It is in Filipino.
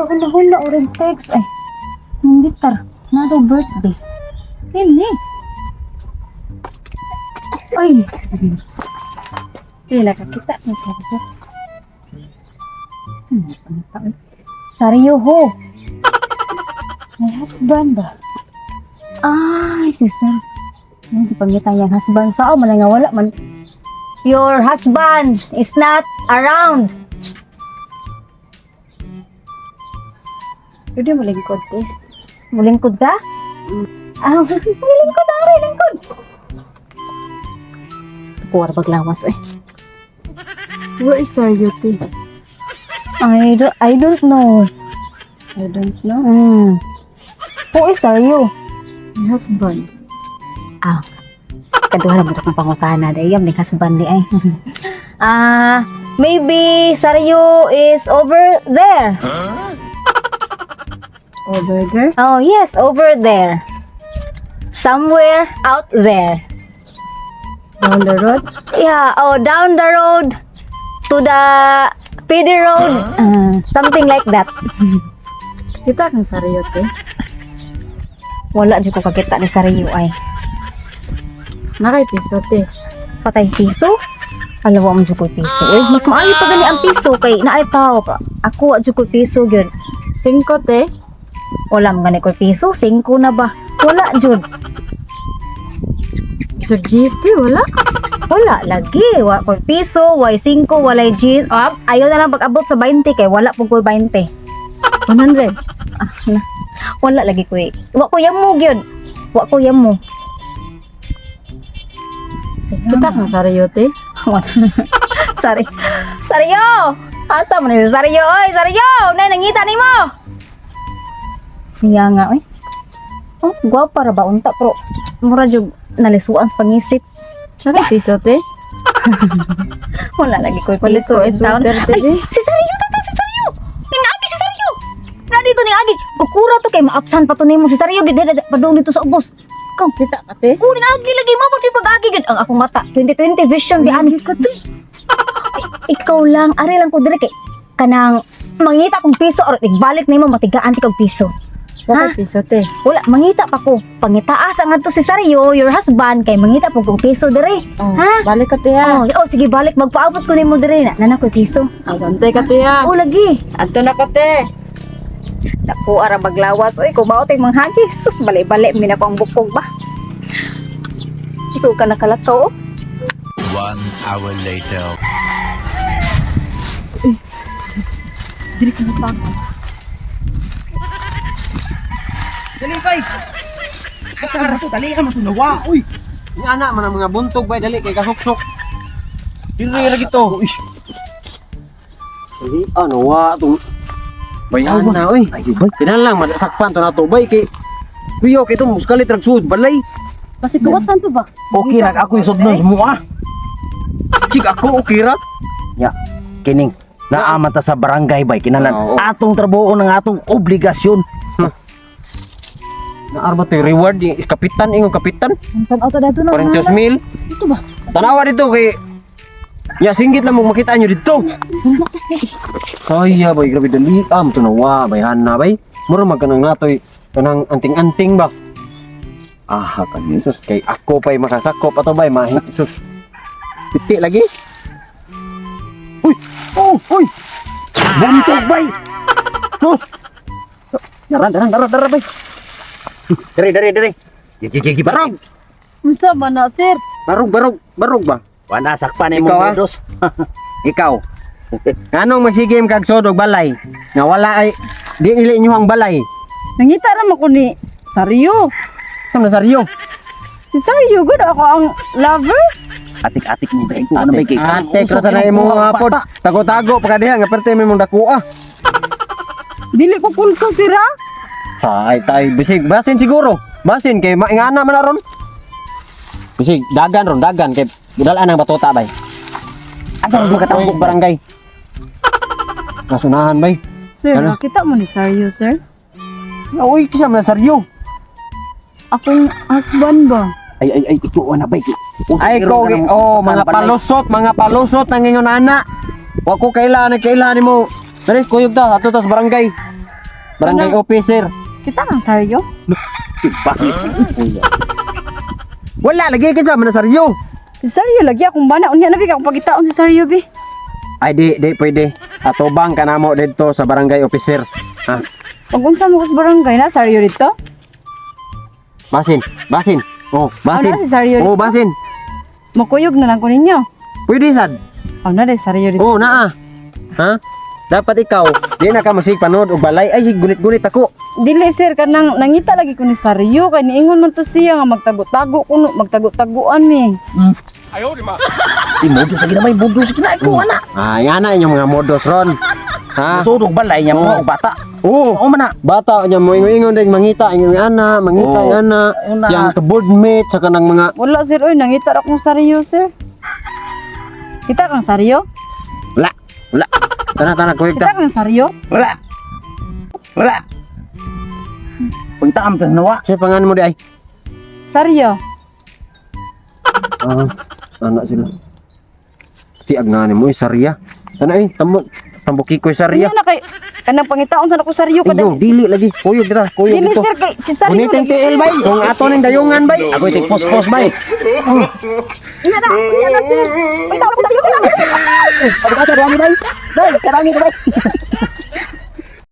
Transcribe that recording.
Kahula-hula orig text ay. Hindi tar. Nado birthday. Hindi. Ay. Hindi nakakita ng Saryo. Saan na panita eh? Saryo ho. My husband ba? Ay, si Sir. Hindi pangita yung husband sa man nga wala man. Your husband is not around. Pwede mo lingkod eh. Mulingkod ka? Ah, mulingkod na rin, lingkod. Kuwar paglawas eh. Where is Saryo, te? I don't know. I don't know. Who is Saryo? My husband. Ah, kaduha na mo itong pangutana. Dayam ni husband ni ay. Maybe Saryo is over there. Over there? Oh, yes, over there. Somewhere out there. Down the road? Yeah, down the road to the PD road. Something like that. Kita kang Saryo, te? Wala dyan ko kakita ni Saryo ay. Nakay piso, te. Patay piso? Alawa mo dyan ko piso. Mas maayo pa gani ang piso kay naay tao. Ako dyan ko piso yun. 5, te? Wala mo gani ko piso. 5 na ba? Wala dyan. Sa GST, wala? Wala lagi. Wala ko piso, wala 5, wala G. Ayaw na lang pag-abot sa 20 kay wala po ko 20. 100. Wala lagi ko eh. Wa ko yamo gyud. Wa ko yamo. Kita kang Saryo, te? Sorry. Saryo! Asa mo ni Saryo? Oy, Saryo! Nay nangita nimo. Siya nga oy. Oh, gwapa ra ba unta pero mura jud nalisuan sa pangisip. Nakay piso, te? Wala lagi ko Palit piso ko in town. sweater, te, Ay, be. si Saryo to si Saryo. Ningagi si Saryo. Na dito ningagi. Kukura to kay maapsan pa to nimo si Saryo gid padung dito sa ubos. Ikaw, Kita ka, te? ningagi lagi mo si pag-agi gid ang akong mata. 2020 vision bi ani ka, te? ikaw lang ari lang ko dire kay kanang mangita kong piso or igbalik nimo matigaan ti kog piso. Nakay piso, te? Wala mangita pa ko. Pangitaas ang adto si Saryo, your husband kay mangita po kog piso dire. Oh, Ha? balik ka, te, ha? Sige balik magpaabot ko nimo dire na ko piso. Agante ka, te, ha? Lagi. Ato na ka, te? Naku ara baglawas oy kumaot ay manghagi. Sus bali-bali mi na ko ang bukog ba. Isu ka nakalakaw. 1 hour later. Dili ka na Dali, bay! Basta ka to, dali ka matunawa, uy! Yung anak man ang mga buntog, bay, dali, kay kasuksok. Dili lagi to, uy! Dali, ano, wa, itong... Bayan na, uy! Ay, bay, pinalang, masakpan to na to, bay, kay... Kuyo, kay itong muskalit, ragsud, balay! Kasi kawatan to ba? Okay, rak, ako yung sudnon semua. Cik, ako, okay, rak? Ya, kining, naamata sa barangay, bay, kinalan. Atong trabaho ng atong obligasyon. Naarba to reward yung kapitan, ingong kapitan. Tanaw to dito na. 400 mil. Ito ba? Tanawa dito kay ya singgit lang mo makita nyo dito. Kaya bay grabe dali am tunawa bayhan na bay. Mura magkanang natoy kanang anting-anting ba. Ah kan Jesus kay ako pay makasakop ato bay mahi Jesus. Piti lagi. Uy, uy. Buntog bay. Sus. Dara bay. Dari. Gigi barog. Unsa ba na, sir? Barog ba? Wala sakpan Ikaw, mo ha? dos. Ikaw. Anong magsigim kag sodog balay? Nga wala ay di nili inyo ang balay. Nangita naman ko ni Saryo. Ano saryo? Si Saryo, good ako ang lover. Atik-atik ni Bay. Ano ba kay? Ate, krasa na imo hapon. Tago-tago pagkadiha nga perte may mong dakua. Dili ko kulso, sir, ha? Say tay bisig basin siguro. Basin kay maingana man aron. Bisig dagan kay gidalaan ang batuta bay. Adang makatambok barangay. Nasunahan bay. Sir, Ano? nakita mo ni Saryo, sir? Uy, kisa man saryo. Akong husband ba? Ay, ito na Bay. Ay ko mga palusot nang ingon ana. Wa ko kailangan mo. Dali kuyog ta ato sa barangay. barangay officer. Kita kang saryo? Bakit? Wala lagi kinsa man na saryo. Si saryo lagi akong bana. Unya na bi akong pagitaon si saryo bi. Ay di pwede. Atubang ka namo dito sa barangay officer. Ha? Pag unsa mo kas barangay na saryo dito? Basin. Oh, basin. Ano si saryo Oh, dito? basin. Makuyog na lang ko ninyo. Pwede sad. Oh, na saryo dito. Oh, naa. Ha? Dapat ikaw, di na ka masigpanood og balay. Ay, gunit-gunit ako. Dili sir kanang nangita lagi ko ni saryo kay niingon man to siya nga magtago-tago kuno magtago-taguan mi. Modus lagi na may modus kina ko ana. Ay, ana inyong mga modos ron. Ha? Sudog balay niya mga bata. Oo. Oo man na. Bata niya mo ingon din mangita inyong ana, mangita Oo. ana. Ayun na. Siyang boardmate sa kanang mga Wala sir oy nangita ra kong saryo sir. Kita kang saryo? Wala. Wala. tana kuwekta. Kita kang saryo? Wala. Wala. Punta am tas nawa. Siya pangan mo di ay. Saryo. Ah, anak sila. Tiag nga ni mo sarya. Sana ay tambuki ko sarya. Unya na kay kanang pangitaon sa ko saryo kada. Iyo, dili lagi. Kuyog kita, kuyog Dili dito. sir kay si saryo. Uniting tiil bay. Kung ato ning dayungan bay. Ako itig pos-pos bay. Unya na sir. Uy, tawag ko saryo. Ano ka, karami bay? Bay, karami bay.